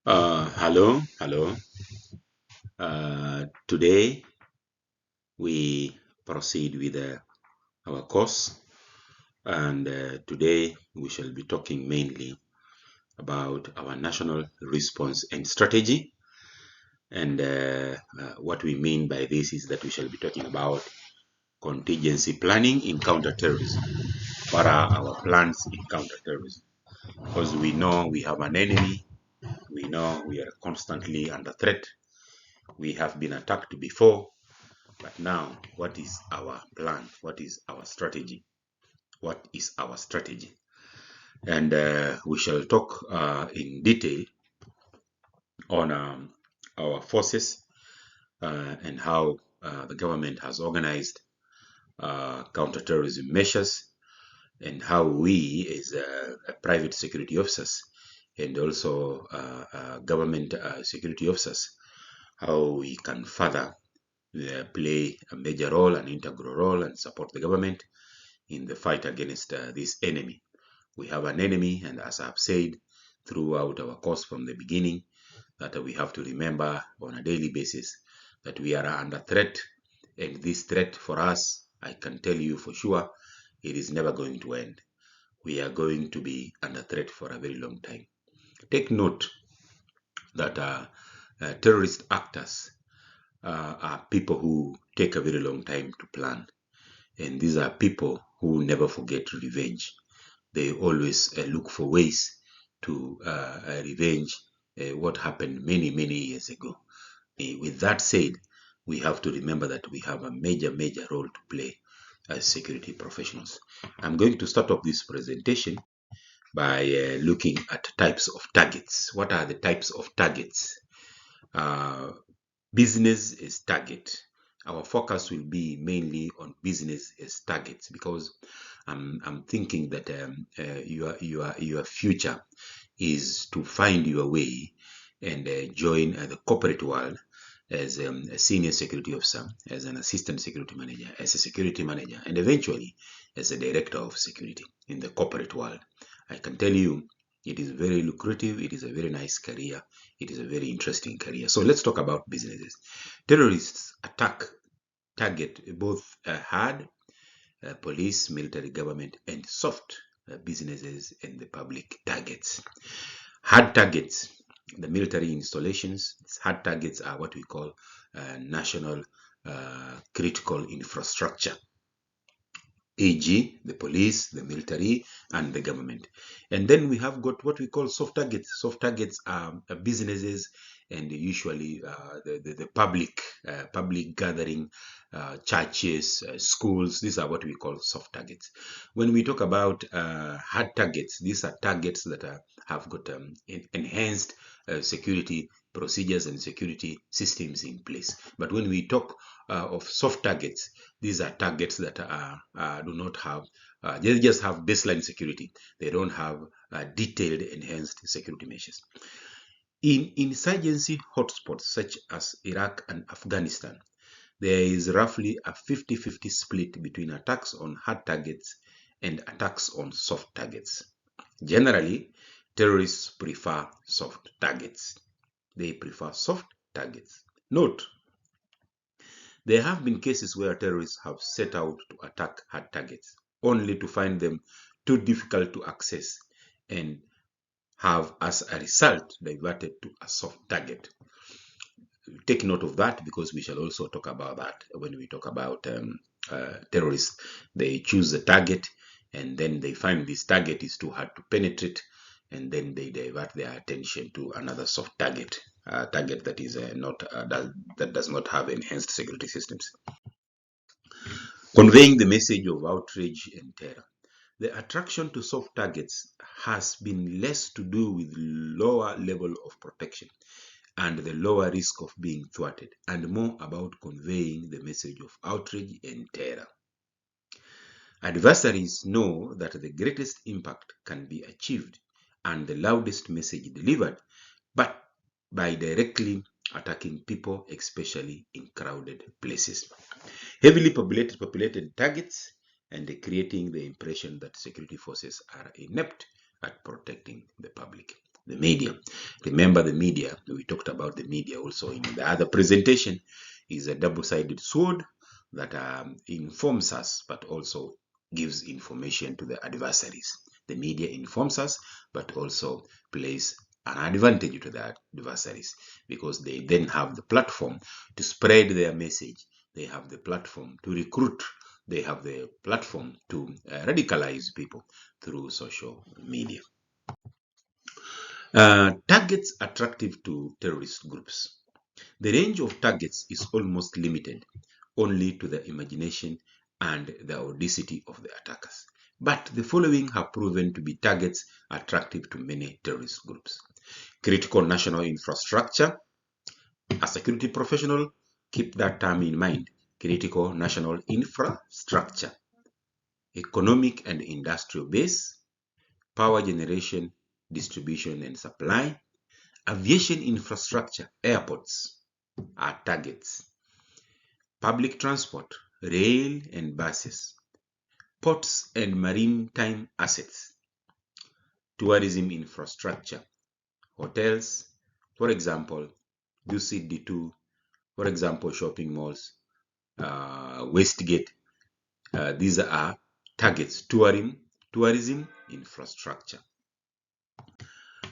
Hello. Today we proceed with our course, and today we shall be talking mainly about our national response and strategy. And what we mean by this is that we shall be talking about contingency planning in counterterrorism. What are our plans in counterterrorism? Because we know we have an enemy, we know we are constantly under threat, we have been attacked before. But now, what is our plan? What is our strategy? What is our strategy? And we shall talk in detail on our forces and how the government has organized counterterrorism measures, and how we, as private security officers and also government security officers, how we can further play a major role, an integral role, and support the government in the fight against this enemy. We have an enemy, and as I've said throughout our course from the beginning, that we have to remember on a daily basis that we are under threat, and this threat for us, I can tell you for sure, it is never going to end. We are going to be under threat for a very long time. Take note that terrorist actors are people who take a very long time to plan. And these are people who never forget revenge. They always look for ways to revenge what happened many, many years ago. With that said, we have to remember that we have a major, major role to play as security professionals. I'm going to start off this presentation by looking at types of targets. What are the types of targets? Uh, Business is target. Our focus will be mainly on business as targets, because I'm thinking that your future is to find your way and join the corporate world as a senior security officer, as an assistant security manager, as a security manager, and eventually as a director of security in the corporate world. I can tell you it is very lucrative, it is a very nice career, it is a very interesting career. So let's talk about businesses. Terrorists target both hard police, military, government, and soft businesses and the public targets. Hard targets, the military installations. Hard targets are what we call national critical infrastructure, e.g., the police, the military, and the government. And then we have got what we call soft targets. Soft targets are businesses and usually the public gathering, churches, schools. These are what we call soft targets. When we talk about hard targets, these are targets that have got enhanced security procedures and security systems in place. But when we talk of soft targets, these are targets that do not have, they just have baseline security. They don't have detailed enhanced security measures. In insurgency hotspots such as Iraq and Afghanistan, there is roughly a 50-50 split between attacks on hard targets and attacks on soft targets. Generally, terrorists prefer soft targets. They prefer soft targets. Note, there have been cases where terrorists have set out to attack hard targets, only to find them too difficult to access and have, as a result, diverted to a soft target. Take note of that, because we shall also talk about that when we talk about terrorists. They choose a target, and then they find this target is too hard to penetrate, and then they divert their attention to another soft target, a target that is that does not have enhanced security systems. Conveying the message of outrage and terror. The attraction to soft targets has been less to do with lower level of protection and the lower risk of being thwarted, and more about conveying the message of outrage and terror. Adversaries know that the greatest impact can be achieved and the loudest message delivered, but by directly attacking people, especially in crowded places. Heavily populated targets, and creating the impression that security forces are inept at protecting the public. the media. Remember the media, we talked about the media also in the other presentation, is a double-sided sword that informs us but also gives information to the adversaries. The media informs us but also plays an advantage to the adversaries because they then have the platform to spread their message. They have the platform to recruit. They have the platform to radicalize people through social media. Targets attractive to terrorist groups. The range of targets is almost limited only to the imagination and the audacity of the attackers. But the following have proven to be targets attractive to many terrorist groups. Critical national infrastructure. A security professional, keep that term in mind. Critical national infrastructure. Economic and industrial base. Power generation, distribution and supply. Aviation infrastructure, airports are targets. Public transport, rail and buses. Ports and maritime assets. Tourism infrastructure, hotels, for example, Dusit D2, for example, shopping malls, Westgate. These are targets, tourism infrastructure.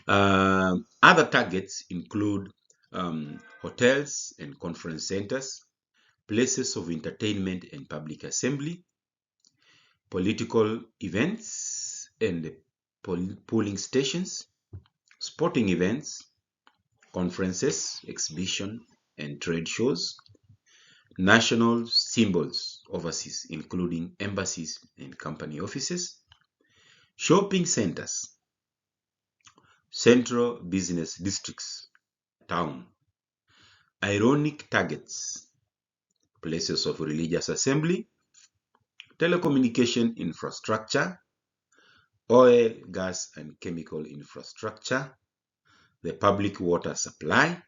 Other targets include hotels and conference centers, places of entertainment and public assembly, political events and polling stations, sporting events, conferences, exhibition and trade shows, national symbols overseas, including embassies and company offices, shopping centers, central business districts, town, ironic targets, places of religious assembly, telecommunication infrastructure, oil, gas, and chemical infrastructure, the public water supply,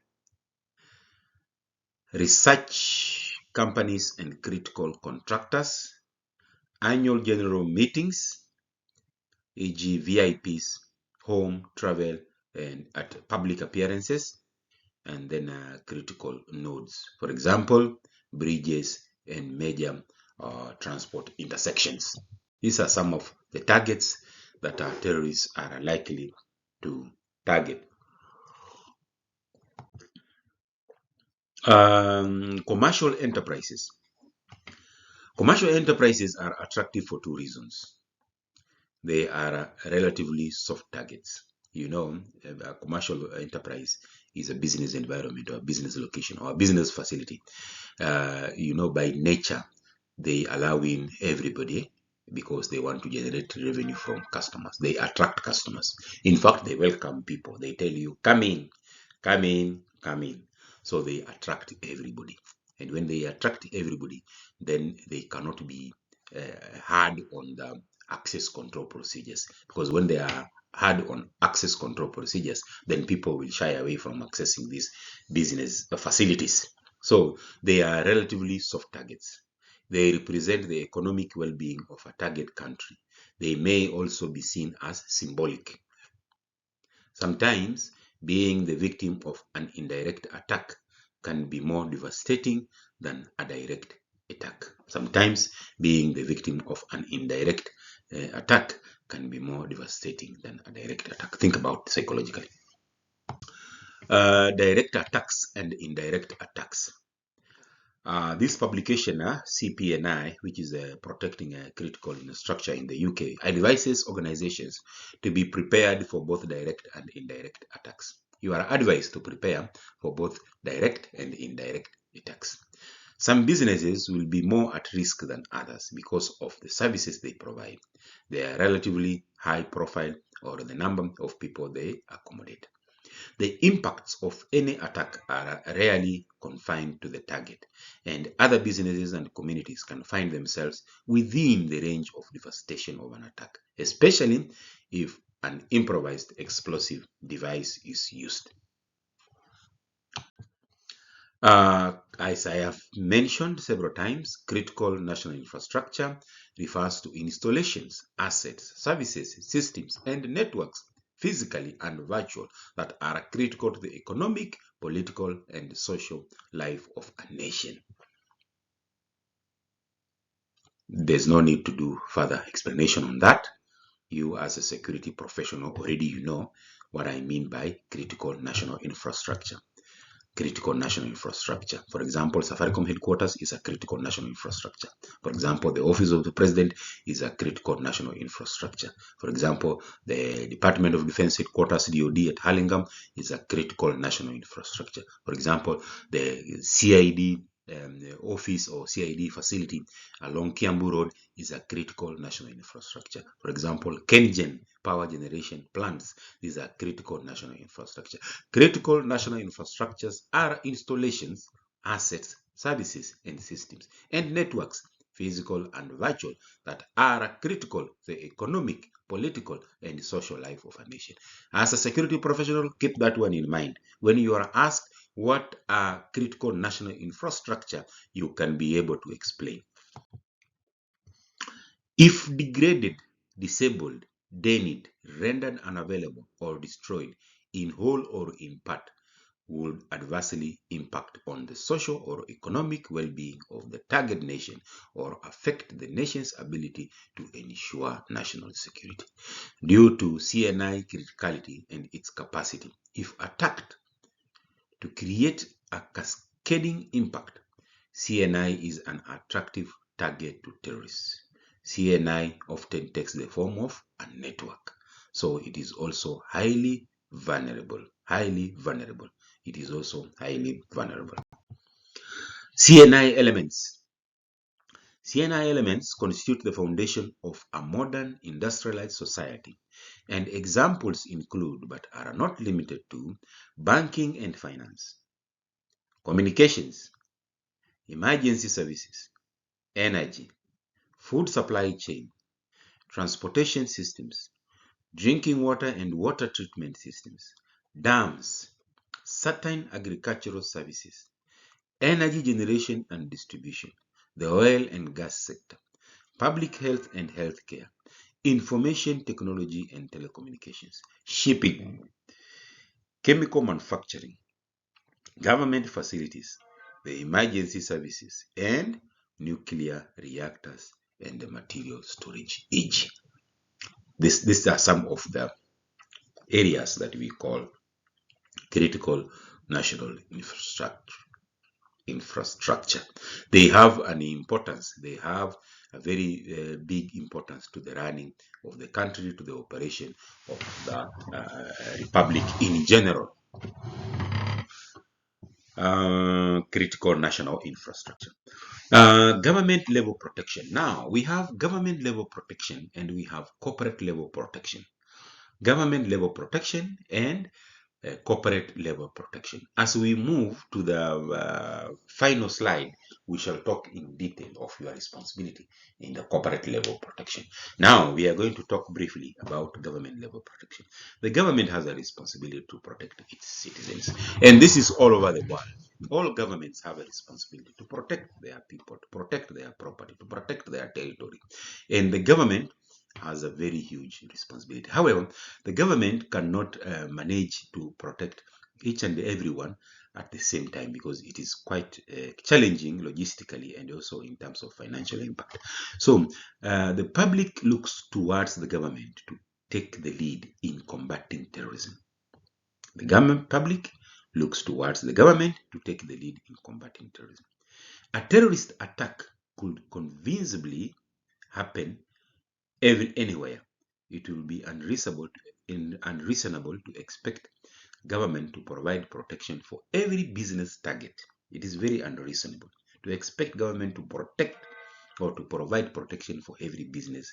research companies and critical contractors, annual general meetings, e.g. VIPs, home, travel, and at public appearances, and then critical nodes, for example, bridges and major transport intersections. These are some of the targets that our terrorists are likely to target. Commercial enterprises. Commercial enterprises are attractive for two reasons. They are relatively soft targets. You know, a commercial enterprise is a business environment or a business location or a business facility. You know, by nature, they allow in everybody because they want to generate revenue from customers. They attract customers. In fact, they welcome people. They tell you, come in, come in, come in. So they attract everybody. And when they attract everybody, then they cannot be hard on the access control procedures, because when they are hard on access control procedures, then people will shy away from accessing these business facilities. So they are relatively soft targets. They represent the economic well-being of a target country. They may also be seen as symbolic. Sometimes being the victim of an indirect attack can be more devastating than a direct attack. Sometimes being the victim of an indirect attack can be more devastating than a direct attack. Think about psychologically. Direct attacks and indirect attacks. This publication, CPNI, which is Protecting Critical Infrastructure in the UK, advises organizations to be prepared for both direct and indirect attacks. You are advised to prepare for both direct and indirect attacks. Some businesses will be more at risk than others because of the services they provide, their relatively high profile, or the number of people they accommodate. The impacts of any attack are rarely confined to the target, and other businesses and communities can find themselves within the range of devastation of an attack, especially if an improvised explosive device is used. As I have mentioned several times, critical national infrastructure refers to installations, assets, services, systems, and networks physically and virtual, that are critical to the economic, political, and social life of a nation. There's no need to do further explanation on that. You as a security professional already you know what I mean by critical national infrastructure. Critical national infrastructure. For example, Safaricom headquarters is a critical national infrastructure. For example, the office of the president is a critical national infrastructure. For example, the Department of Defense headquarters, DOD at Hurlingham, is a critical national infrastructure. For example, the CID office or CID facility along Kiambu Road is a critical national infrastructure. For example, KenGen power generation plants is a critical national infrastructure. Critical national infrastructures are installations, assets, services, and systems, and networks, physical and virtual, that are critical to the economic, political, and social life of a nation. As a security professional, keep that one in mind. When you are asked what are critical national infrastructure, you can be able to explain. If degraded, disabled, denuded, rendered unavailable, or destroyed in whole or in part, would adversely impact on the social or economic well-being of the target nation or affect the nation's ability to ensure national security. Due to CNI criticality and its capacity, if attacked, to create a cascading impact, CNI is an attractive target to terrorists. CNI often takes the form of a network, so it is also highly vulnerable. It is also highly vulnerable. CNI elements. CNI elements constitute the foundation of a modern industrialized society, and examples include, but are not limited to, banking and finance, communications, emergency services, energy, food supply chain, transportation systems, drinking water and water treatment systems, dams, certain agricultural services, energy generation and distribution, the oil and gas sector, public health and healthcare, information technology and telecommunications, shipping, chemical manufacturing, government facilities, the emergency services, and nuclear reactors and the material storage each. These are some of the areas that we call critical national infrastructure. They have an importance. They have a very big importance to the running of the country, to the operation of the republic in general. Critical national infrastructure. Government level protection. Now we have government level protection and we have corporate level protection. Government level protection and corporate level protection. As we move to the final slide, we shall talk in detail of your responsibility in the corporate level protection. Now we are going to talk briefly about government level protection. The government has a responsibility to protect its citizens, and this is all over the world. All governments have a responsibility to protect their people, to protect their property, to protect their territory, and the government has a very huge responsibility. However, the government cannot manage to protect each and everyone at the same time because it is quite challenging logistically and also in terms of financial impact. So the public looks towards the government to take the lead in combating terrorism. The government public looks towards the government to take the lead in combating terrorism. A terrorist attack could conceivably happen anywhere. It will be unreasonable to expect government to provide protection for every business target. It is very unreasonable to expect government to protect or to provide protection for every business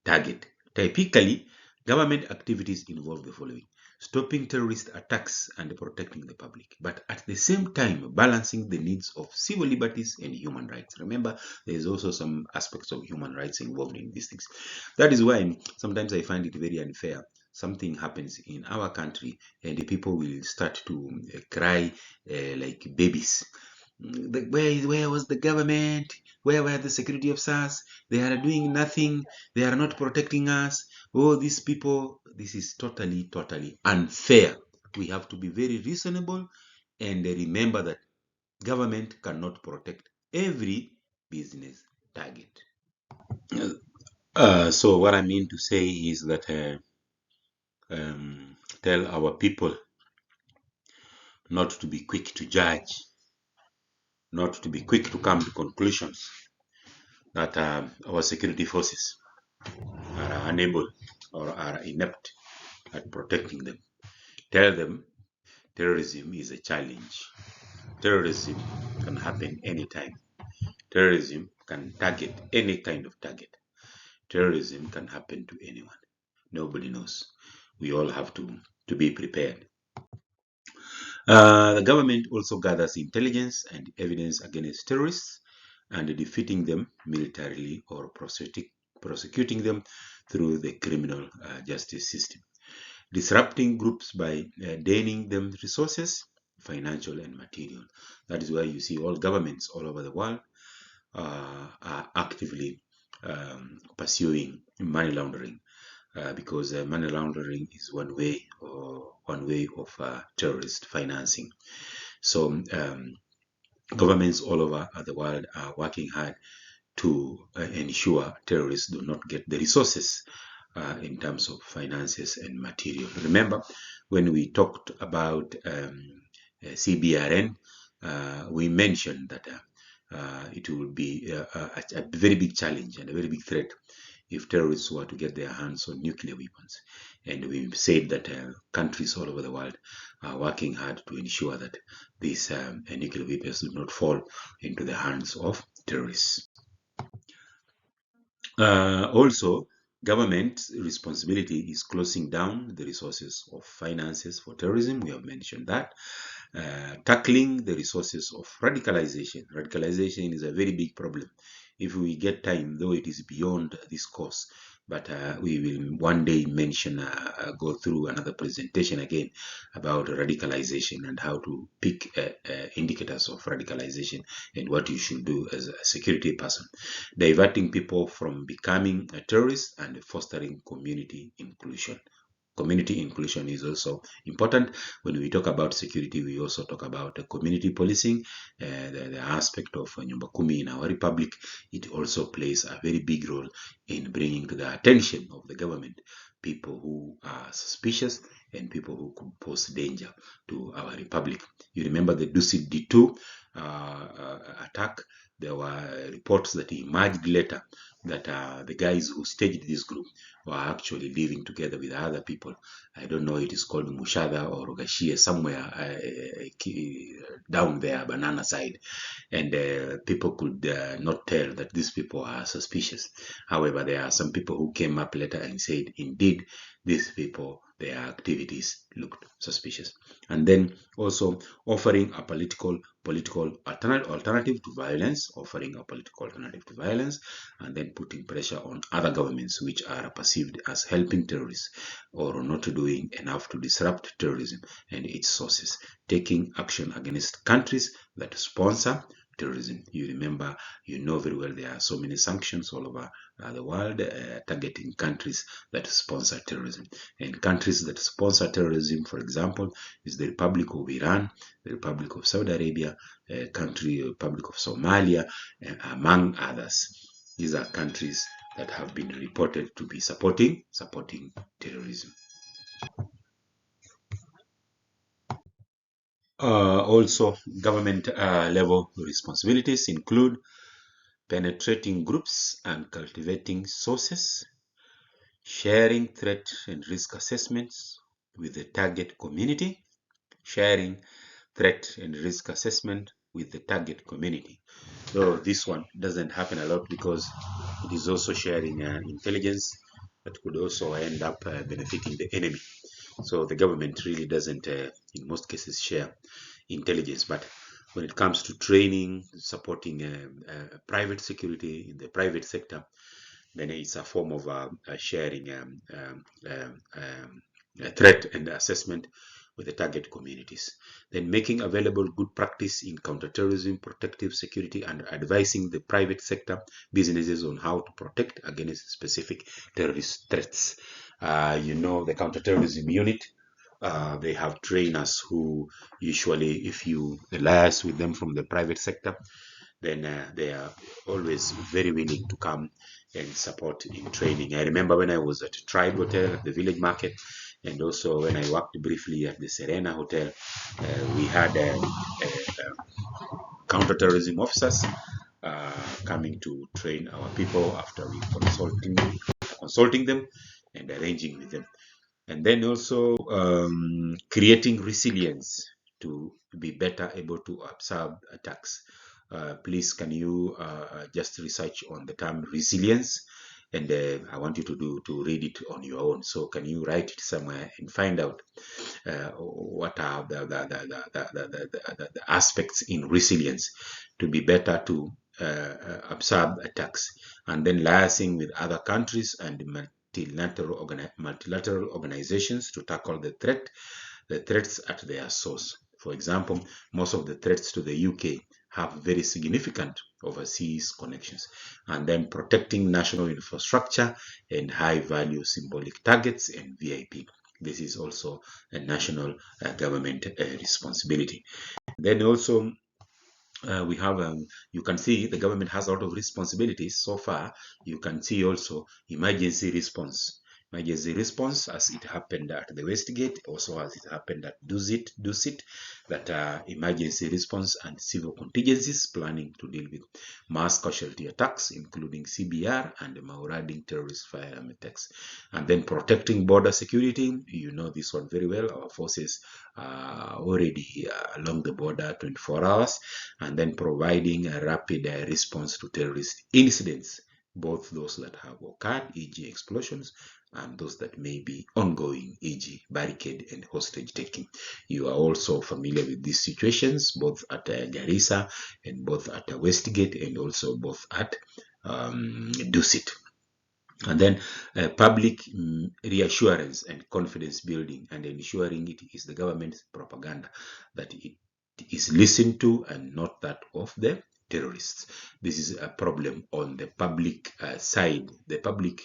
target. Typically, government activities involve the following: stopping terrorist attacks and protecting the public, but at the same time balancing the needs of civil liberties and human rights. Remember, there is also some aspects of human rights involved in these things. That is why sometimes I find it very unfair. Something happens in our country and the people will start to cry like babies. Where was the government? Where were the security officers? They are doing nothing. They are not protecting us. oh, these people, this is totally unfair. We have to be very reasonable and remember that government cannot protect every business target. So what I mean to say is that tell our people not to be quick to judge, not to be quick to come to conclusions that our security forces are unable or are inept at protecting them. Tell them terrorism is a challenge. Terrorism can happen anytime. Terrorism can target any kind of target. Terrorism can happen to anyone. Nobody knows. We all have to be prepared. The government also gathers intelligence and evidence against terrorists and defeating them militarily or prosecuting them through the criminal justice system. Disrupting groups by deigning them resources, financial and material. That is why you see all governments all over the world are actively pursuing money laundering because money laundering is one way of terrorist financing. So governments all over the world are working hard to ensure terrorists do not get the resources in terms of finances and material. Remember, when we talked about CBRN, we mentioned that it will be a very big challenge and a very big threat if terrorists were to get their hands on nuclear weapons. And we said that countries all over the world are working hard to ensure that these nuclear weapons do not fall into the hands of terrorists. Also, government responsibility is closing down the resources of finances for terrorism. We have mentioned that. Tackling the resources of radicalization. Radicalization is a very big problem. If we get time, though it is beyond this course, but we will one day mention, go through another presentation again about radicalization and how to pick indicators of radicalization and what you should do as a security person. Diverting people from becoming a terrorist and fostering community inclusion. Community inclusion is also important. When we talk about security, we also talk about community policing, the aspect of Nyumba Kumi in our republic. It also plays a very big role in bringing to the attention of the government people who are suspicious and people who could pose danger to our republic. You remember the Dusit D2 attack. There were reports that emerged later that the guys who staged this group were actually living together with other people. I don't know, it is called Mushada or Rogashie, somewhere down there, Banana side. And people could not tell that these people are suspicious. However, there are some people who came up later and said, indeed, these people, their activities looked suspicious. And then also offering a political alternative to violence, and then putting pressure on other governments which are perceived as helping terrorists or not doing enough to disrupt terrorism and its sources, taking action against countries that sponsor terrorism. You remember, you know very well, there are so many sanctions all over the world targeting countries that sponsor terrorism. And countries that sponsor terrorism, for example, is the Republic of Iran, the Republic of Saudi Arabia, Republic of Somalia, among others. These are countries that have been reported to be supporting terrorism. Also, government level responsibilities include penetrating groups and cultivating sources, sharing threat and risk assessments with the target community, sharing threat and risk assessment with the target community. Though this one doesn't happen a lot because it is also sharing intelligence that could also end up benefiting the enemy. So the government really doesn't, in most cases, share intelligence. But when it comes to training, supporting private security in the private sector, then it's a form of sharing threat and assessment with the target communities. Then making available good practice in counterterrorism, protective security, and advising the private sector businesses on how to protect against specific terrorist threats. The counterterrorism unit. They have trainers who usually, if you liaise with them from the private sector, then they are always very willing to come and support in training. I remember when I was at Tribe Hotel at the Village Market, and also when I worked briefly at the Serena Hotel, we had counterterrorism officers coming to train our people after we consulting them and arranging with them. And then also creating resilience to be better able to absorb attacks. Please, can you just research on the term resilience? And I want you to read it on your own. So can you write it somewhere and find out what are the aspects in resilience to be better to absorb attacks, and then liaising with other countries and multilateral organizations to tackle the threats at their source. For example, most of the threats to the UK have very significant overseas connections, and then protecting national infrastructure and high-value symbolic targets and VIP. This is also a national government responsibility. Then also we have, you can see the government has a lot of responsibilities so far. You can see also emergency response. Emergency response, as it happened at the Westgate, also as it happened at Dusit, that emergency response and civil contingencies, planning to deal with mass casualty attacks, including CBR and marauding terrorist firearm attacks. And then protecting border security, you know this one very well. Our forces are already along the border 24 hours, and then providing a rapid response to terrorist incidents, both those that have occurred, e.g. explosions, and those that may be ongoing, e.g. barricade and hostage taking. You are also familiar with these situations, both at Garissa and both at Westgate and also both at Dusit. And then public reassurance and confidence building, and ensuring it is the government's propaganda that it is listened to and not that of the terrorists. This is a problem on the public side. The public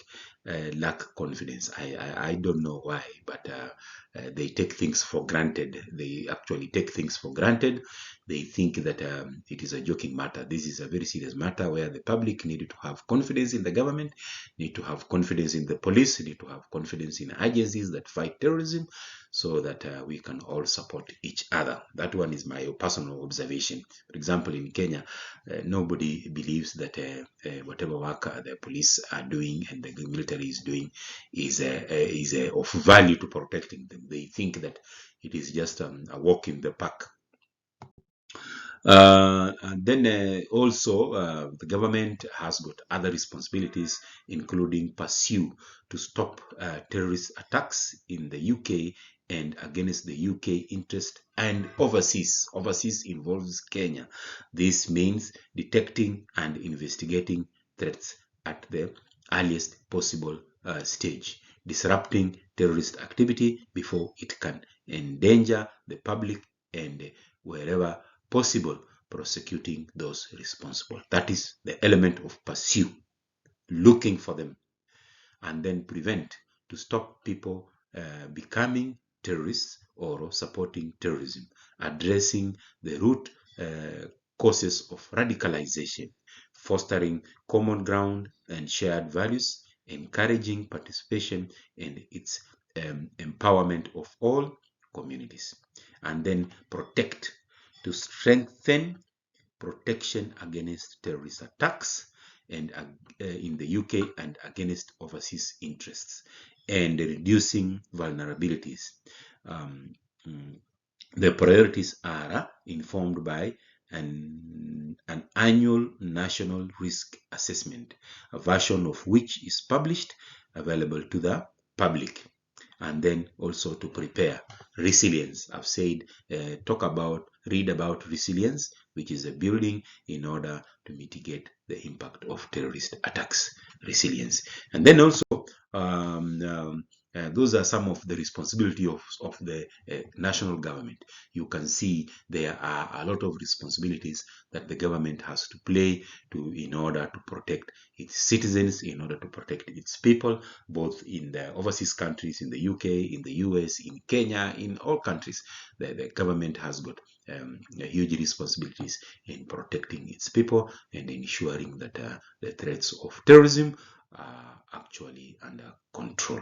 lack confidence. I don't know why, but they take things for granted. They actually take things for granted. They think that it is a joking matter. This is a very serious matter where the public need to have confidence in the government, need to have confidence in the police, need to have confidence in agencies that fight terrorism, so that we can all support each other. That one is my personal observation. For example, in Kenya, nobody believes that whatever work the police are doing and the military is doing is of value to protecting them. They think that it is just a walk in the park. And then also the government has got other responsibilities, including pursue to stop terrorist attacks in the UK and against the UK interest and overseas. Overseas involves Kenya. This means detecting and investigating threats at the earliest possible stage, disrupting terrorist activity before it can endanger the public, and wherever possible, prosecuting those responsible. That is the element of pursue, looking for them, and then prevent, to stop people becoming terrorists or supporting terrorism, addressing the root causes of radicalization, fostering common ground and shared values, encouraging participation and its empowerment of all communities, and then protect, to strengthen protection against terrorist attacks and in the UK and against overseas interests, and reducing vulnerabilities. The priorities are informed by an annual national risk assessment, a version of which is published, available to the public. And then also to prepare resilience. I've said, read about resilience, which is a building in order to mitigate the impact of terrorist attacks. Resilience. And then also Those are some of the responsibility of the national government. You can see there are a lot of responsibilities that the government has to play in order to protect its citizens, in order to protect its people, both in the overseas countries, in the UK, in the US, in Kenya, in all countries. The government has got huge responsibilities in protecting its people and ensuring that the threats of terrorism are actually under control.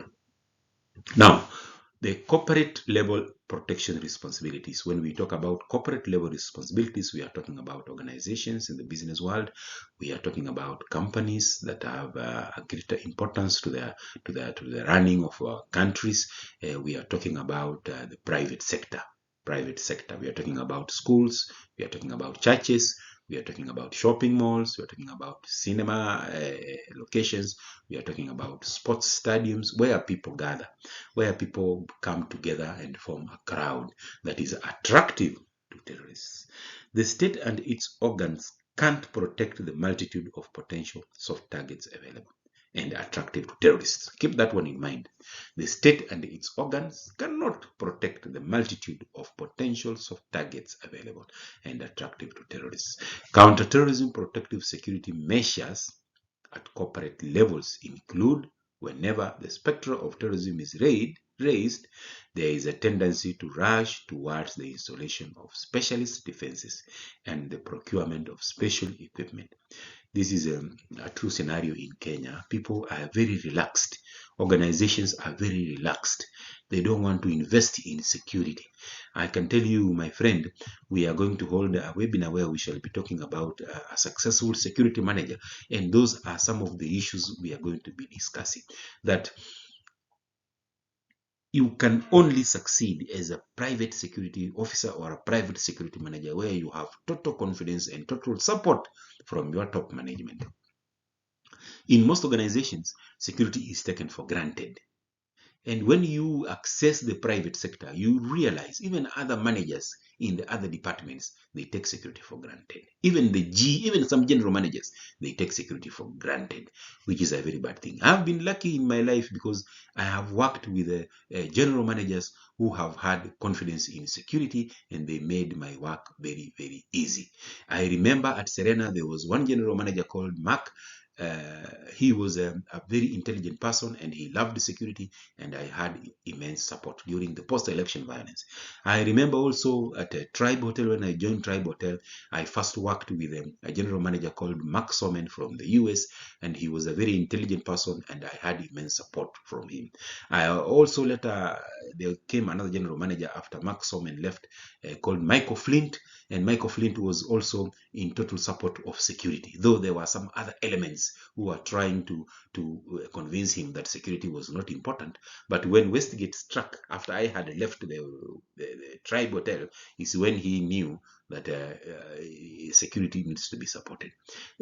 Now, the corporate level protection responsibilities. When we talk about corporate level responsibilities, we are talking about organizations in the business world. We are talking about companies that have a greater importance to the running of our countries. We are talking about the private sector. We are talking about schools. We are talking about churches. We are talking about shopping malls. We are talking about cinema locations. We are talking about sports stadiums where people gather, where people come together and form a crowd that is attractive to terrorists. The state and its organs can't protect the multitude of potential soft targets available and attractive to terrorists. Keep that one in mind. The state and its organs cannot protect the multitude of potential soft targets available and attractive to terrorists. Counterterrorism protective security measures at corporate levels include whenever the specter of terrorism is raised, there is a tendency to rush towards the installation of specialist defenses and the procurement of special equipment. This is a true scenario in Kenya. People are very relaxed. Organizations are very relaxed. They don't want to invest in security. I can tell you, my friend, we are going to hold a webinar where we shall be talking about a successful security manager. And those are some of the issues we are going to be discussing. That you can only succeed as a private security officer or a private security manager where you have total confidence and total support from your top management. In most organizations, security is taken for granted. And when you access the private sector, you realize even other managers in the other departments, they take security for granted. Even some general managers, they take security for granted, which is a very bad thing. I've been lucky in my life because I have worked with general managers who have had confidence in security, and they made my work very, very easy. I remember at Serena, there was one general manager called Mark. He was a very intelligent person, and he loved security, and I had immense support during the post-election violence. I remember also at a Tribe Hotel, when I joined Tribe Hotel, I first worked with a general manager called Mark Somen from the US, and he was a very intelligent person, and I had immense support from him. I also later, there came another general manager after Mark Somen left, called Michael Flint, and Michael Flint was also in total support of security, though there were some other elements who were trying to convince him that security was not important. But when Westgate struck, after I had left the Tribe Hotel, is when he knew that security needs to be supported.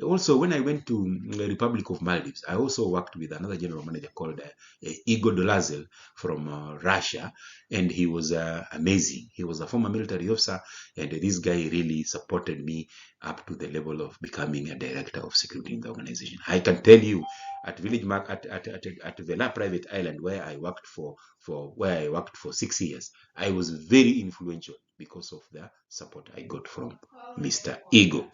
Also, when I went to the Republic of Maldives, I also worked with another general manager called Igor Dolazel from Russia, and he was amazing. He was a former military officer, and this guy really supported me up to the level of becoming a director of security in the organization. I can tell you, at Village Mark, at Vela Private Island, where I worked for 6 years, I was very influential because of the support I got from Mr. Ego.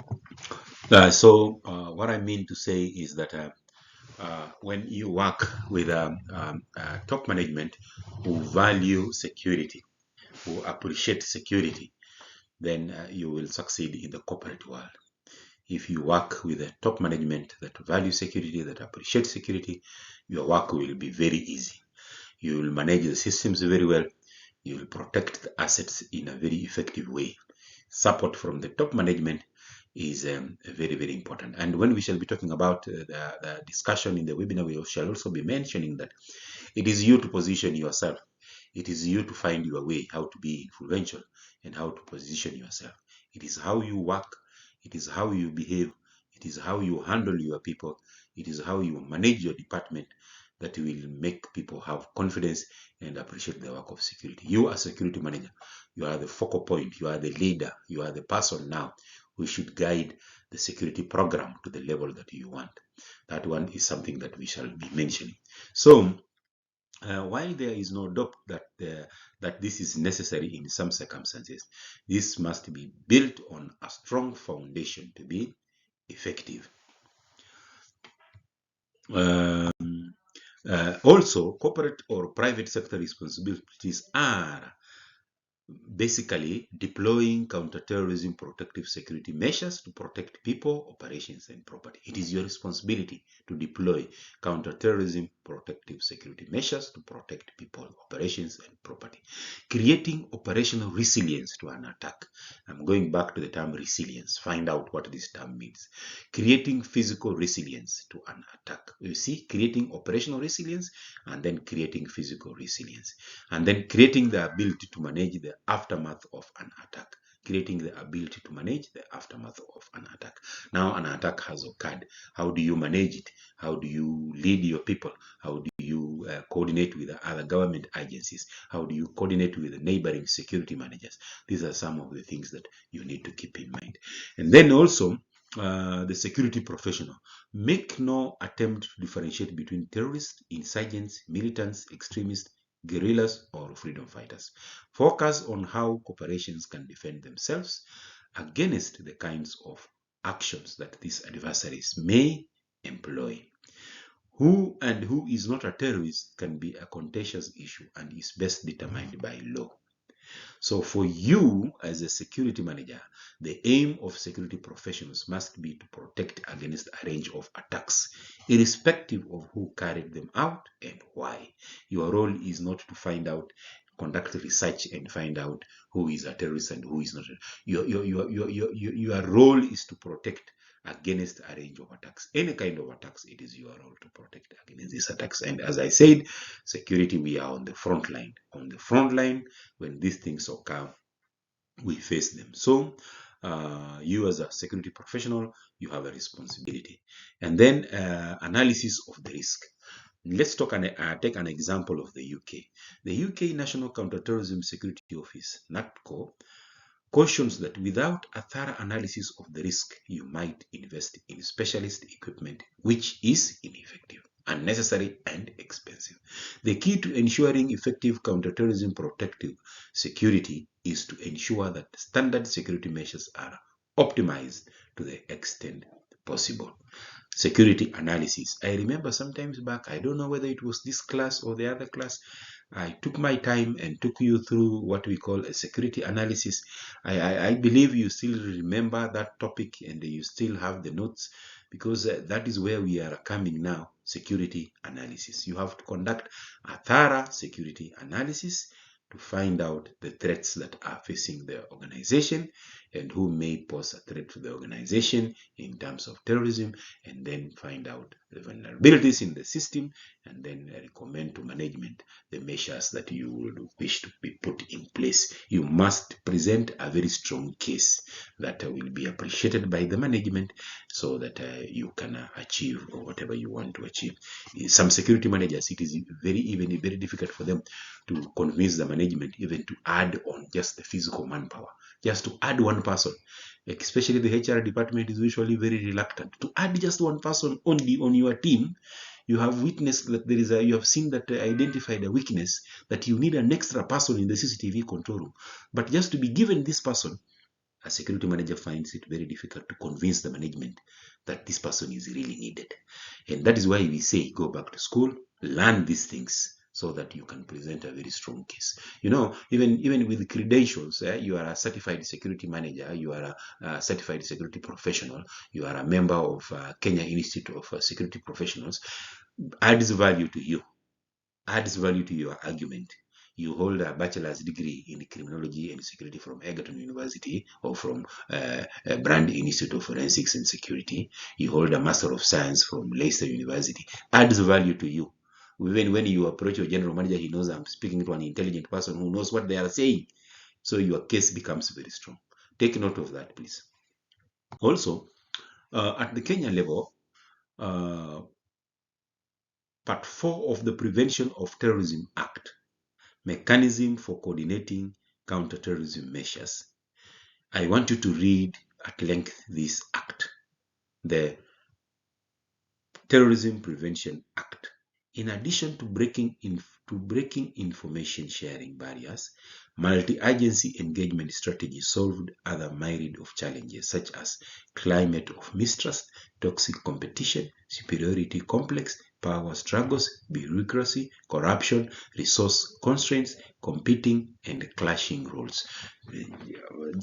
So what I mean to say is that when you work with top management who value security, who appreciate security, then you will succeed in the corporate world. If you work with a top management that value security, that appreciate security, your work will be very easy. You will manage the systems very well. You will protect the assets in a very effective way. Support from the top management is very, very important. And when we shall be talking about the discussion in the webinar, we shall also be mentioning that it is you to position yourself. It is you to find your way, how to be influential and how to position yourself. It is how you work. It is how you behave. It is how you handle your people. It is how you manage your department that will make people have confidence and appreciate the work of security. You as security manager, you are the focal point. You are the leader. You are the person now who should guide the security program to the level that you want. That one is something that we shall be mentioning. So While there is no doubt that this is necessary in some circumstances, this must be built on a strong foundation to be effective. Also, corporate or private sector responsibilities are basically deploying counterterrorism protective security measures to protect people, operations, and property. It is your responsibility to deploy counterterrorism protective security measures to protect people, operations, and property. Creating operational resilience to an attack. I'm going back to the term resilience. Find out what this term means. Creating physical resilience to an attack. You see, creating operational resilience and then creating physical resilience. And then creating the ability to manage the aftermath of an attack. Creating the ability to manage the aftermath of an attack. Now an attack has occurred. How do you manage it? How do you lead your people? How do you coordinate with the other government agencies? How do you coordinate with the neighboring security managers? These are some of the things that you need to keep in mind. And then also, the security professional. Make no attempt to differentiate between terrorists, insurgents, militants, extremists, guerrillas, or freedom fighters. Focus on how corporations can defend themselves against the kinds of actions that these adversaries may employ. Who and who is not a terrorist can be a contentious issue and is best determined by law. So for you as a security manager, the aim of security professionals must be to protect against a range of attacks, irrespective of who carried them out and why. Your role is not to conduct research and find out who is a terrorist and who is not. Your role is to protect against a range of attacks. Any kind of attacks, it is your role to protect against these attacks. And as I said, security, we are on the front line. On the front line, when these things occur, we face them. So you as a security professional, you have a responsibility. And then analysis of the risk. Let's take an example of the UK. The UK National Counterterrorism Security Office, NATCO, cautions that without a thorough analysis of the risk, you might invest in specialist equipment, which is ineffective, unnecessary, and expensive. The key to ensuring effective counterterrorism protective security is to ensure that standard security measures are optimized to the extent possible. Security analysis. I remember sometimes back, I don't know whether it was this class or the other class, I took my time and took you through what we call a security analysis. I believe you still remember that topic and you still have the notes, because that is where we are coming now. Security analysis. You have to conduct a thorough security analysis to find out the threats that are facing the organization and who may pose a threat to the organization in terms of terrorism, and then find out the vulnerabilities in the system, and then recommend to management the measures that you would wish to be put in place. You must present a very strong case that will be appreciated by the management, so that you can achieve whatever you want to achieve. Some security managers, it is very difficult for them to convince the management even to add on just the physical manpower, just to add one person. Especially the HR department is usually very reluctant to add just one person only on your team. You have witnessed that you have seen that identified a weakness, that you need an extra person in the CCTV control room. But just to be given this person, a security manager finds it very difficult to convince the management that this person is really needed. And that is why we say go back to school, learn these things, so that you can present a very strong case. You know, even with credentials, you are a certified security manager, you are a certified security professional, you are a member of Kenya Institute of Security Professionals, adds value to you, adds value to your argument. You hold a bachelor's degree in criminology and security from Egerton University, or from Brand Institute of Forensics and Security. You hold a Master of Science from Leicester University. Adds value to you. Even when you approach your general manager, he knows I'm speaking to an intelligent person who knows what they are saying. So your case becomes very strong. Take note of that, please. Also, at the Kenya level, Part 4 of the Prevention of Terrorism Act, Mechanism for Coordinating Counterterrorism Measures. I want you to read at length this act, the Terrorism Prevention Act. In addition to breaking information sharing barriers, multi-agency engagement strategies solved other myriad of challenges such as climate of mistrust, toxic competition, superiority complex, power struggles, bureaucracy, corruption, resource constraints, competing and clashing roles.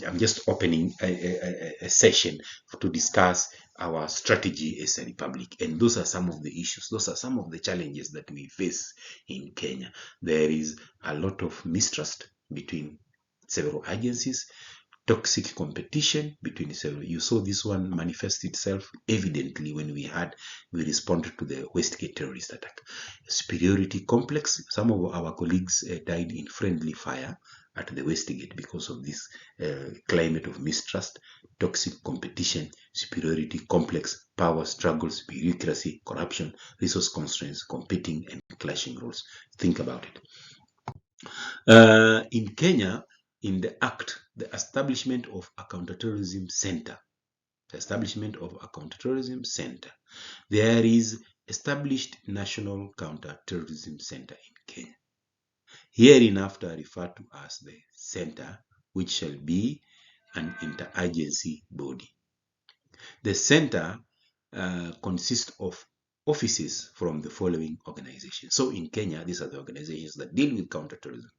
I'm just opening a session to discuss our strategy as a republic, and those are some of the issues, those are some of the challenges that we face in Kenya. There is a lot of mistrust between several agencies, toxic competition between several. You saw this one manifest itself evidently when we responded to the Westgate terrorist attack. Superiority complex. Some of our colleagues died in friendly fire at the Westgate because of this climate of mistrust, toxic competition, superiority complex, power struggles, bureaucracy, corruption, resource constraints, competing and clashing roles. Think about it. In Kenya, in the Act, the establishment of a counterterrorism center, there is established National Counterterrorism Center in Kenya. Hereinafter referred to as the center, which shall be an interagency body. The center consists of offices from the following organizations. So in Kenya, these are the organizations that deal with counterterrorism.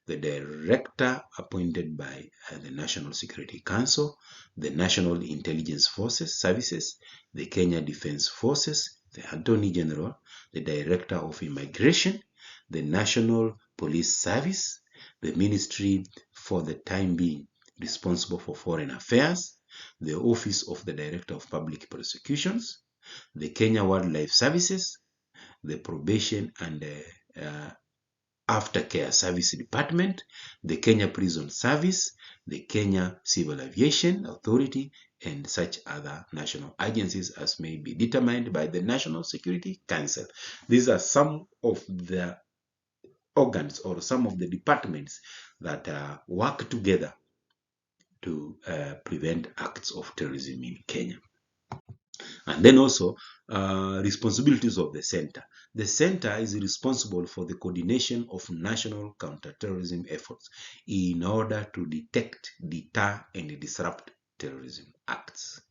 The director appointed by the National Security Council, the National Intelligence Forces Services, the Kenya Defense Forces, the Attorney General, the Director of Immigration, the National Police Service, the Ministry for the time being responsible for foreign affairs, the Office of the Director of Public Prosecutions, the Kenya Wildlife Services, the Probation and Aftercare Service Department, the Kenya Prison Service, the Kenya Civil Aviation Authority, and such other national agencies as may be determined by the National Security Council. These are some of the organs or some of the departments that work together to prevent acts of terrorism in Kenya. And then also responsibilities of the center. The center is responsible for the coordination of national counterterrorism efforts in order to detect, deter, and disrupt terrorism acts.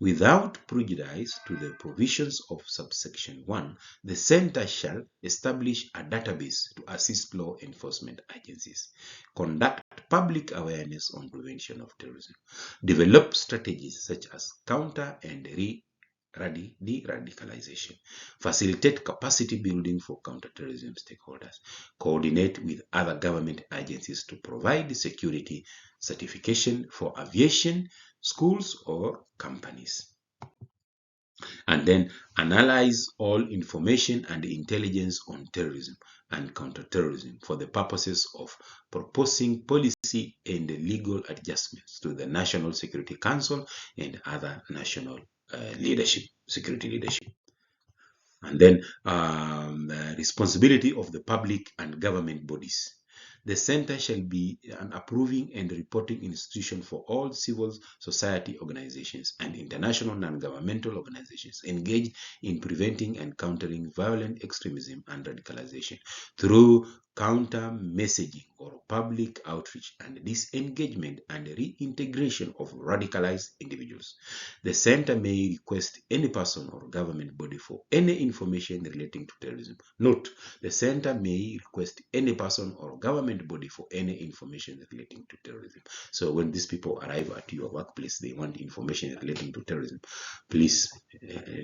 Without prejudice to the provisions of subsection 1, the center shall establish a database to assist law enforcement agencies, conduct public awareness on prevention of terrorism, develop strategies such as counter and de-radicalization, facilitate capacity building for counterterrorism stakeholders, coordinate with other government agencies to provide security certification for aviation, schools, or companies. And then analyze all information and intelligence on terrorism and counterterrorism for the purposes of proposing policy and legal adjustments to the National Security Council and other national security leadership. And then responsibility of the public and government bodies. The center shall be an approving and reporting institution for all civil society organizations and international non-governmental organizations engaged in preventing and countering violent extremism and radicalization through counter messaging or public outreach and disengagement and reintegration of radicalized individuals. The center may request any person or government body for any information relating to terrorism. Note, the center may request any person or government body for any information relating to terrorism. So when these people arrive at your workplace, they want information relating to terrorism. Please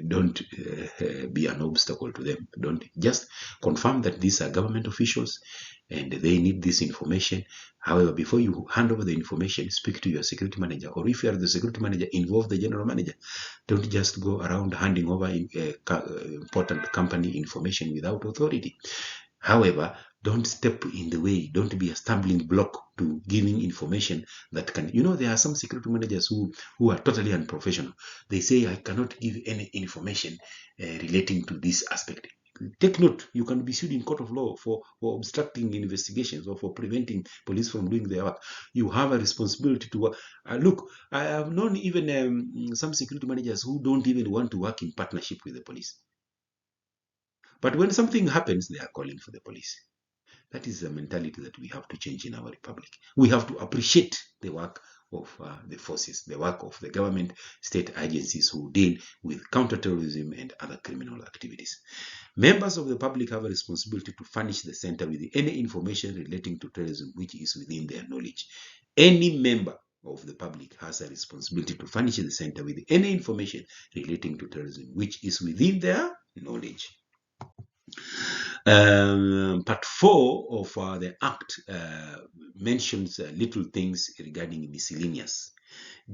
don't be an obstacle to them. Don't just confirm that these are government officials and they need this information. However, before you hand over the information, speak to your security manager, or if you are the security manager, involve the general manager. Don't just go around handing over important company information without authority. However, don't step in the way. Don't be a stumbling block to giving information that can, there are some security managers who are totally unprofessional. They say, I cannot give any information relating to this aspect. Take note, you can be sued in court of law for obstructing investigations or for preventing police from doing their work. You have a responsibility to work. Look, I have known even some security managers who don't even want to work in partnership with the police. But when something happens, they are calling for the police. That is the mentality that we have to change in our republic. We have to appreciate the work of the forces, the work of the government, state agencies who deal with counterterrorism and other criminal activities. Members of the public have a responsibility to furnish the center with any information relating to terrorism which is within their knowledge. Any member of the public has a responsibility to furnish the center with any information relating to terrorism which is within their knowledge. Part 4 of the Act mentions little things regarding miscellaneous.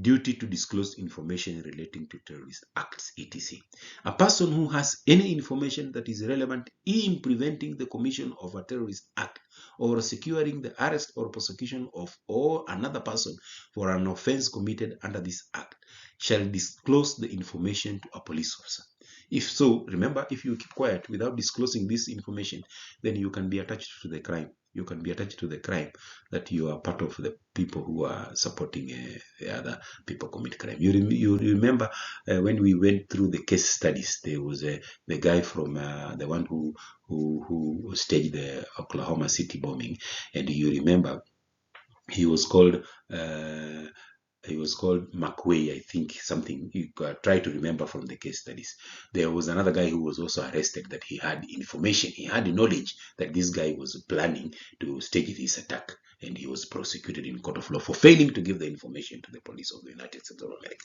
Duty to disclose information relating to terrorist acts, etc. A person who has any information that is relevant in preventing the commission of a terrorist act or securing the arrest or prosecution of or another person for an offense committed under this act shall disclose the information to a police officer. If so, remember, if you keep quiet without disclosing this information, then you can be attached to the crime. You can be attached to the crime that you are part of the people who are supporting the other people commit crime. You remember when we went through the case studies, there was the guy from the one who staged the Oklahoma City bombing, and you remember he was called McWay, I think, something. You try to remember from the case studies. There was another guy who was also arrested that he had information, he had knowledge that this guy was planning to stage this attack, and he was prosecuted in court of law for failing to give the information to the police of the United States of America.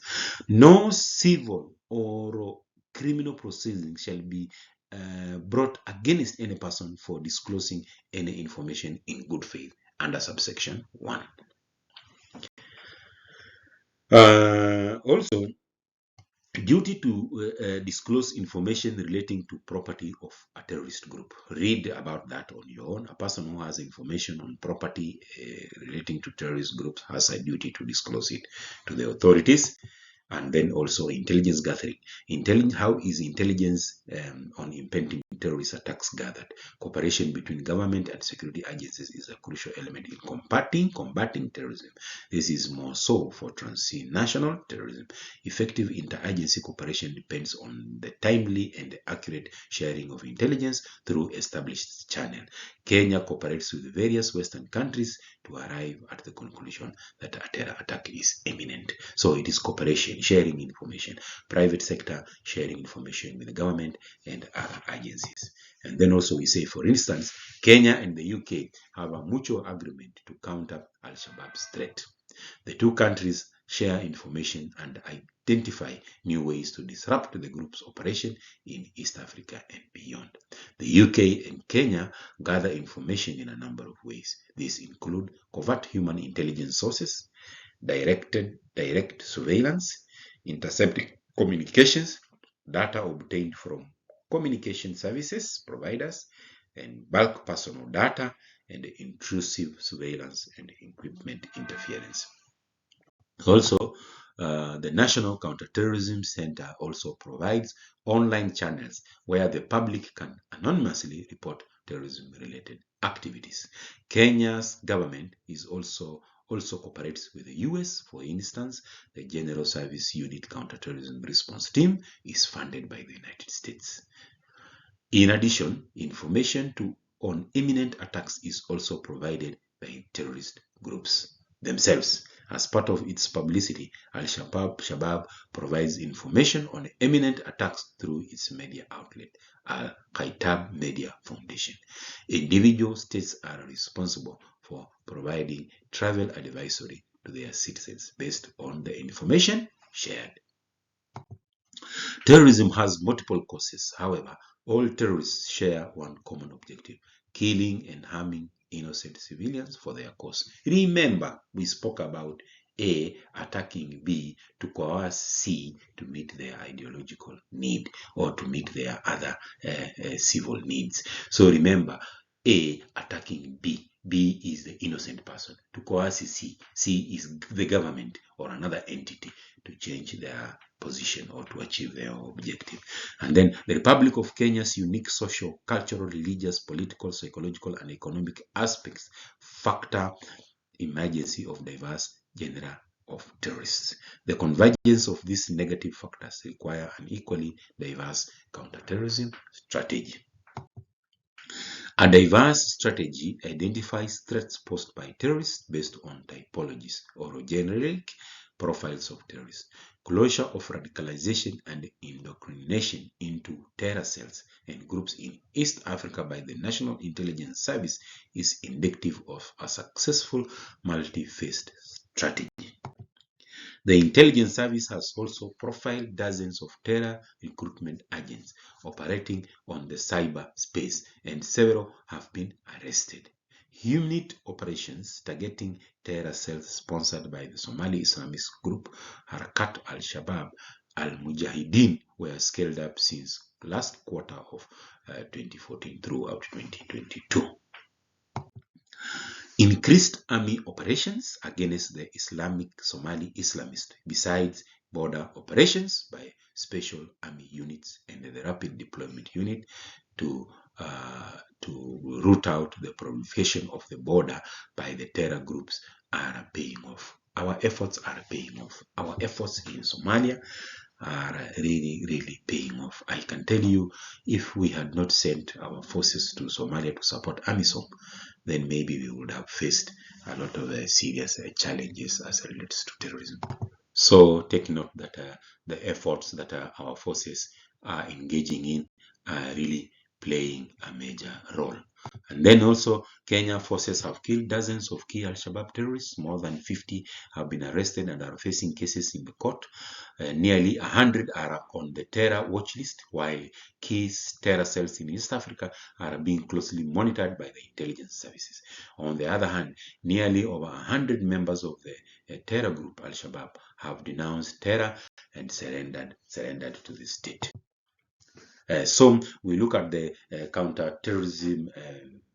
No civil or criminal proceedings shall be brought against any person for disclosing any information in good faith under subsection 1. Also, duty to disclose information relating to property of a terrorist group. Read about that on your own. A person who has information on property relating to terrorist groups has a duty to disclose it to the authorities. And then also intelligence gathering. How is intelligence on impending terrorist attacks gathered? Cooperation between government and security agencies is a crucial element in combating terrorism. This is more so for transnational terrorism. Effective interagency cooperation depends on the timely and accurate sharing of intelligence through established channels. Kenya cooperates with various Western countries to arrive at the conclusion that a terror attack is imminent. So it is cooperation, sharing information, private sector sharing information with the government and other agencies. And then also we say, for instance, Kenya and the UK have a mutual agreement to counter Al-Shabaab's threat. The two countries share information and identify new ways to disrupt the group's operation in East Africa and beyond. The UK and Kenya gather information in a number of ways. These include covert human intelligence sources, direct surveillance, intercepting communications, data obtained from communication services providers, and bulk personal data, and intrusive surveillance and equipment interference. Also, the National Counterterrorism Center also provides online channels where the public can anonymously report terrorism-related activities. Kenya's government is also cooperates with the US. For instance, the General Service Unit Counterterrorism Response Team is funded by the United States. In addition, information on imminent attacks is also provided by terrorist groups themselves. As part of its publicity, Al-Shabaab provides information on imminent attacks through its media outlet, Al-Kaitab Media Foundation. Individual states are responsible for providing travel advisory to their citizens based on the information shared. Terrorism has multiple causes. However, all terrorists share one common objective: killing and harming innocent civilians for their cause. Remember, we spoke about A attacking B to coerce C to meet their ideological need or to meet their other civil needs. So remember, A attacking B. B is the innocent person. To coerce C. C is the government or another entity to change their position or to achieve their objective. And then the Republic of Kenya's unique social, cultural, religious, political, psychological, and economic aspects factor emergency of diverse genera of terrorists. The convergence of these negative factors require an equally diverse counterterrorism strategy. A diverse strategy identifies threats posed by terrorists based on typologies or generic profiles of terrorists. Closure of radicalization and indoctrination into terror cells and groups in East Africa by the National Intelligence Service is indicative of a successful multi-phased strategy. The intelligence service has also profiled dozens of terror recruitment agents operating on the cyber space, and several have been arrested. Unit operations targeting terror cells sponsored by the Somali Islamist group Harakat al-Shabaab al-Mujahideen were scaled up since last quarter of 2014 throughout 2022. Increased army operations against the Islamic Somali Islamists, besides border operations by special army units and the rapid deployment unit to root out the proliferation of the border by the terror groups, are paying off. Our efforts are paying off. Our efforts in Somalia are really paying off. I can tell you, if we had not sent our forces to Somalia to support AMISOM, then maybe we would have faced a lot of serious challenges as relates to terrorism. So take note that the efforts that our forces are engaging in are really playing a major role. And then also, Kenya forces have killed dozens of key Al-Shabaab terrorists. More than 50 have been arrested and are facing cases in the court. Nearly 100 are on the terror watch list, while key terror cells in East Africa are being closely monitored by the intelligence services. On the other hand, nearly over 100 members of the terror group Al-Shabaab have denounced terror and surrendered to the state. So we look at the counter-terrorism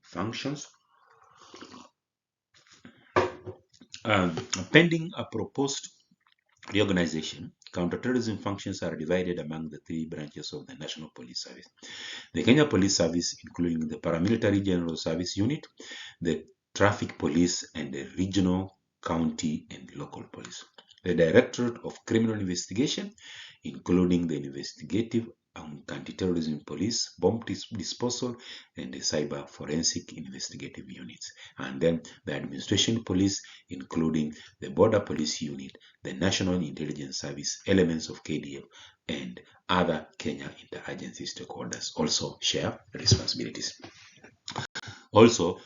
functions. Pending a proposed reorganization, counter-terrorism functions are divided among the three branches of the National Police Service. The Kenya Police Service, including the Paramilitary General Service Unit, the Traffic Police, and the Regional, County, and Local Police. The Directorate of Criminal Investigation, including the Investigative Anti-Terrorism Police, Bomb Disposal, and the Cyber Forensic Investigative Units. And then the Administration Police, including the Border Police Unit, the National Intelligence Service, elements of KDF, and other Kenya interagency stakeholders also share responsibilities. Also,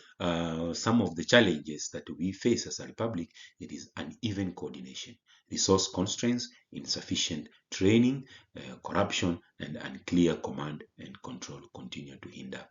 some of the challenges that we face as a republic, it is uneven coordination, resource constraints, insufficient training, corruption, and unclear command and control continue to hinder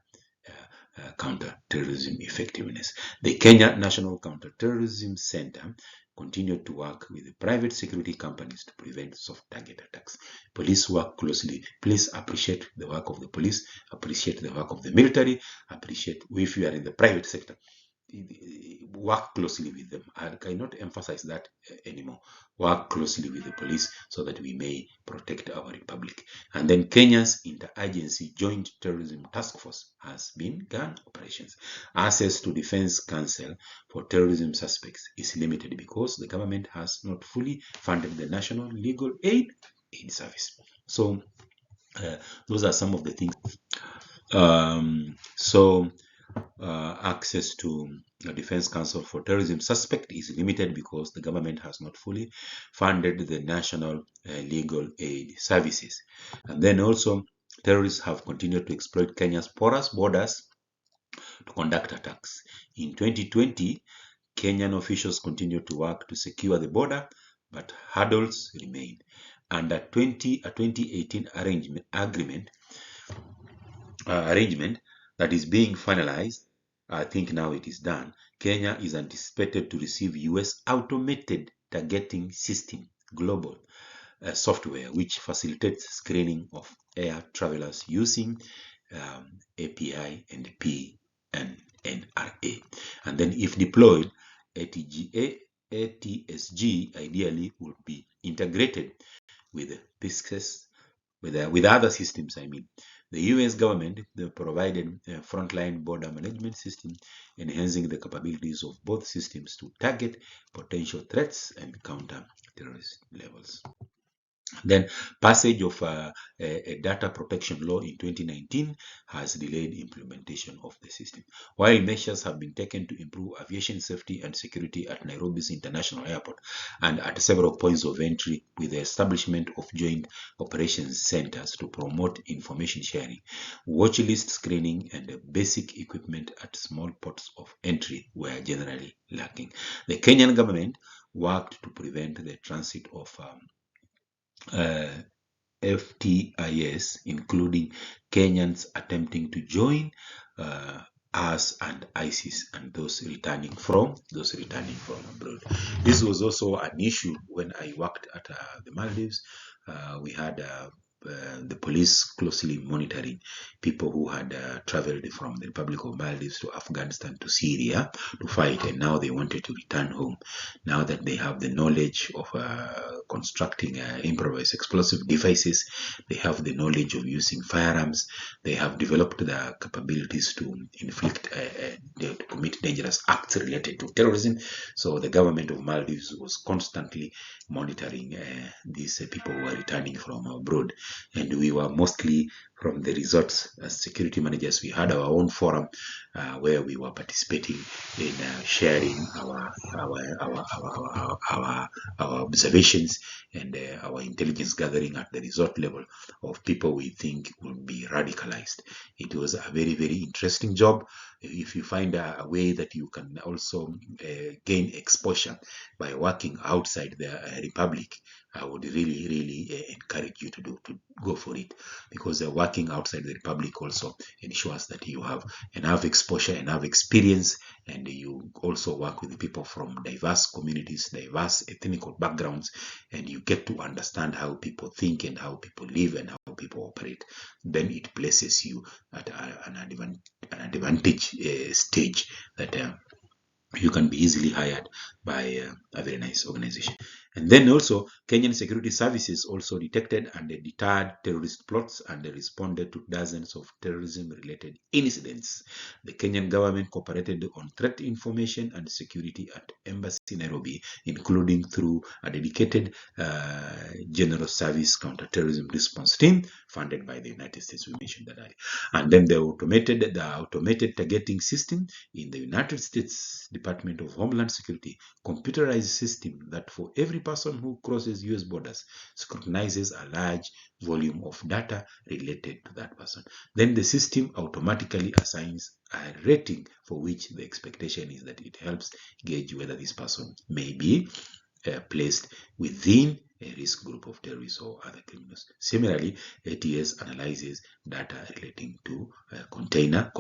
counter-terrorism effectiveness. The Kenya National Counter-Terrorism Center continued to work with the private security companies to prevent soft target attacks. Police work closely. Please appreciate the work of the police, appreciate the work of the military, appreciate if you are in the private sector. Work closely with them. I cannot emphasize that anymore. Work closely with the police so that we may protect our republic. And then Kenya's Interagency Joint Terrorism Task Force has begun operations. Access to Defense Counsel for terrorism suspects is limited because the government has not fully funded the National Legal Aid Service. So those are some of the things. Access to a defense counsel for terrorism suspect is limited because the government has not fully funded the national legal aid services. And then also, terrorists have continued to exploit Kenya's porous borders to conduct attacks. In 2020, Kenyan officials continued to work to secure the border, but hurdles remained. Under a 2018 arrangement that is being finalized, I think now it is done, Kenya is anticipated to receive US automated targeting system global software, which facilitates screening of air travelers using API and PNRA. And then if deployed, ATSG ideally would be integrated with other systems. The US government provided a frontline border management system, enhancing the capabilities of both systems to target potential threats and counter terrorist levels. Then passage of a data protection law in 2019 has delayed implementation of the system. While measures have been taken to improve aviation safety and security at Nairobi's International Airport and at several points of entry with the establishment of joint operations centers to promote information sharing, watch list screening and basic equipment at small ports of entry were generally lacking. The Kenyan government worked to prevent the transit of uh, FTIs, including Kenyans attempting to join us and ISIS and those returning from abroad. This was also an issue when I worked at the Maldives. We had the police closely monitoring people who had traveled from the Republic of Maldives to Afghanistan to Syria to fight, and now they wanted to return home. Now that they have the knowledge of constructing improvised explosive devices, they have the knowledge of using firearms, they have developed the capabilities to inflict, to commit dangerous acts related to terrorism. So the government of Maldives was constantly monitoring these people who are returning from abroad, and we were mostly from the resorts as security managers. We had our own forum where we were participating in sharing our observations and our intelligence gathering at the resort level of people we think will be radicalized. It was a very, very interesting job. If you find a way that you can also gain exposure by working outside the republic, I would really, really encourage you to go for it, because working outside the republic also ensures that you have enough exposure, enough experience, and you also work with people from diverse communities, diverse ethnic backgrounds, and you get to understand how people think and how people live and how people operate. Then it places you at an advantage stage that you can be easily hired by a very nice organization. And then also, Kenyan security services also detected and deterred terrorist plots and responded to dozens of terrorism-related incidents. The Kenyan government cooperated on threat information and security at Embassy Nairobi, including through a dedicated General Service Counterterrorism Response Team funded by the United States. We mentioned that earlier. And then the automated targeting system in the United States Department of Homeland Security, computerized system that for every person who crosses US borders scrutinizes a large volume of data related to that person. Then the system automatically assigns a rating for which the expectation is that it helps gauge whether this person may be placed within a risk group of terrorists or other criminals. Similarly, ATS analyzes data relating to container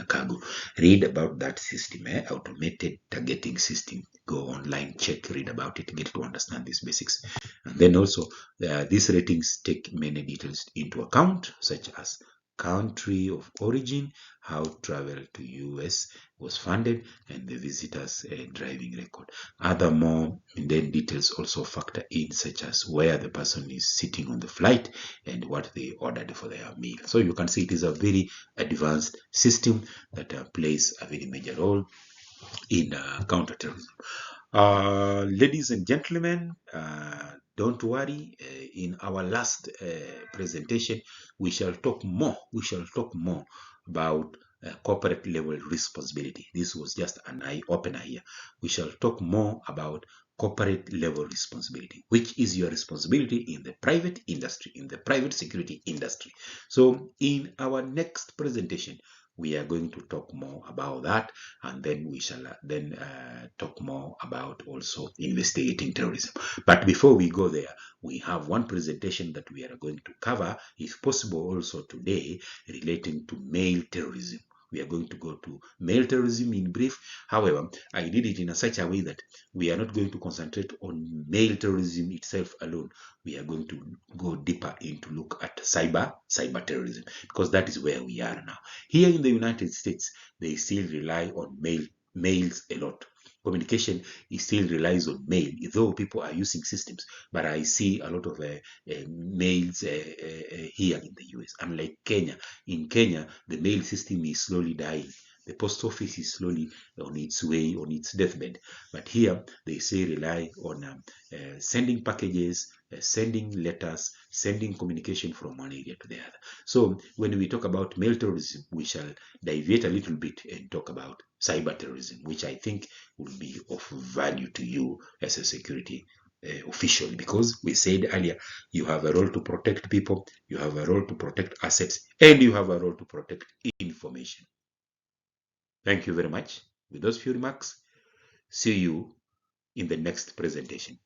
cargo. Read about that system, automated targeting system. Go online, check, read about it, get to understand these basics. And then also, these ratings take many details into account, such as country of origin, how travel to US was funded, and the visitor's driving record. Other more then details also factor in, such as where the person is sitting on the flight and what they ordered for their meal. So you can see it is a very advanced system that plays a very major role in counterterrorism. Ladies and gentlemen, don't worry. In our last presentation, we shall talk more. We shall talk more about corporate level responsibility. This was just an eye opener here. We shall talk more about corporate level responsibility, which is your responsibility in the private industry, in the private security industry. So in our next presentation, we are going to talk more about that, and then we shall then talk more about also investigating terrorism. But before we go there, we have one presentation that we are going to cover, if possible also today, relating to mail terrorism. We are going to go to mail terrorism in brief. However, I did it in such a way that we are not going to concentrate on mail terrorism itself alone. We are going to go deeper into look at cyber terrorism, because that is where we are now. Here in the United States, they still rely on mails a lot. Communication still relies on mail, though people are using systems. But I see a lot of mails here in the US. Unlike Kenya, in Kenya, the mail system is slowly dying. The post office is slowly on its way, on its deathbed. But here they say rely on sending packages, sending letters, sending communication from one area to the other. So when we talk about mail terrorism, we shall deviate a little bit and talk about cyber terrorism, which I think will be of value to you as a security official, because we said earlier, you have a role to protect people, you have a role to protect assets, and you have a role to protect information. Thank you very much. With those few remarks, see you in the next presentation.